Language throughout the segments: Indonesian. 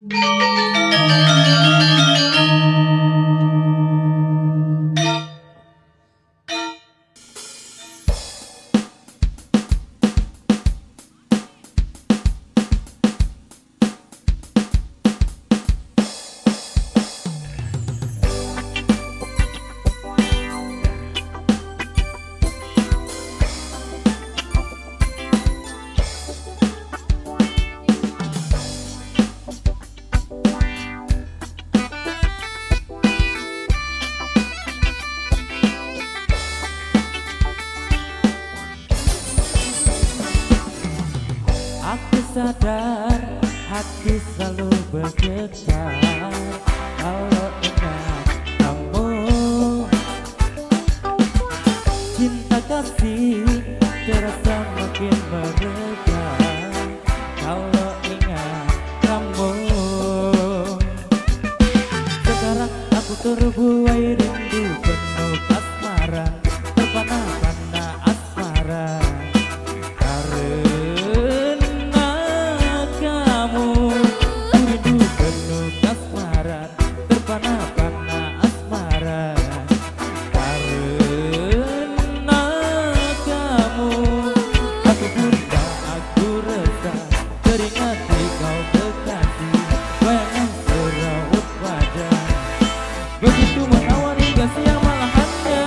Aku sadar hati selalu bergetar kalau ingat kamu. Cinta kasih terasa makin mereka kalau ingat kamu. Sekarang aku terbuai rindu penuh asmara, terpana-pana asmara. Begitu menawan hingga siang malahannya.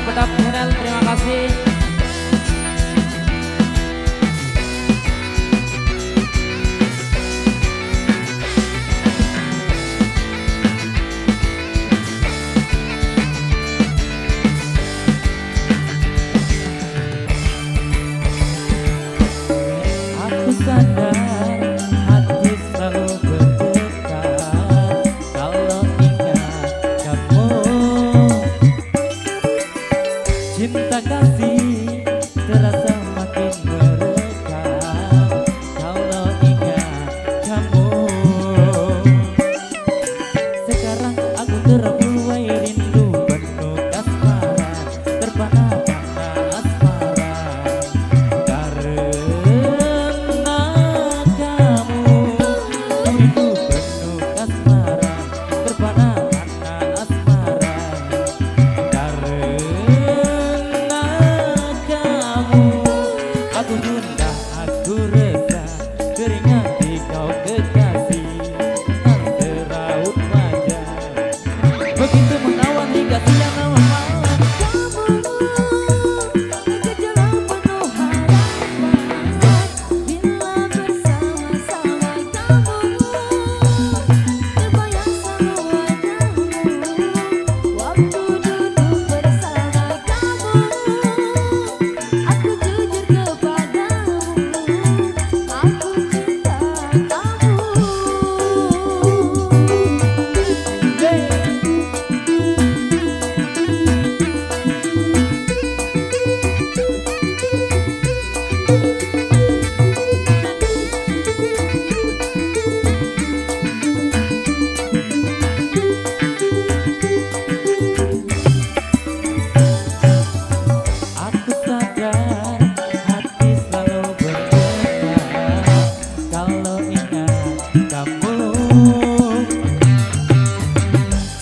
Pedap channel, terima kasih. Aku sadar hati selalu bergetar kalau ingat kamu. Cinta kasih terasa makin merekam kalau ingat kamu. Sekarang aku terbuai rindu penuh asmara, terpana-pana asmara. Karena kamu, rindu penuh asmara, terpana-pana asmara. Aku gundah, aku resah, keringat di kau kekasih, tak teraut wajah. Begitu menawan hingga siang malam.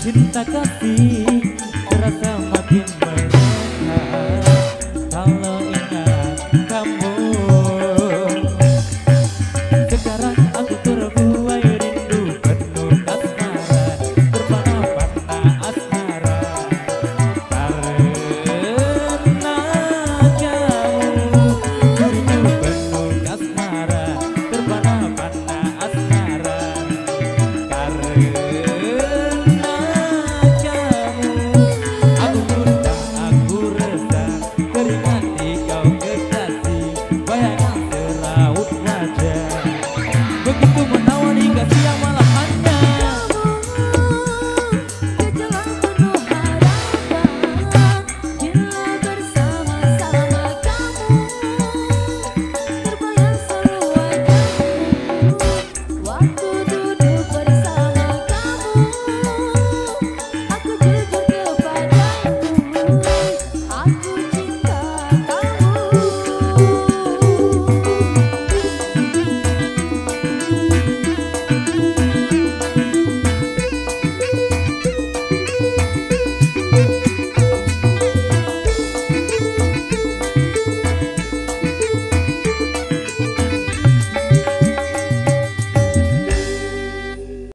Cinta kasih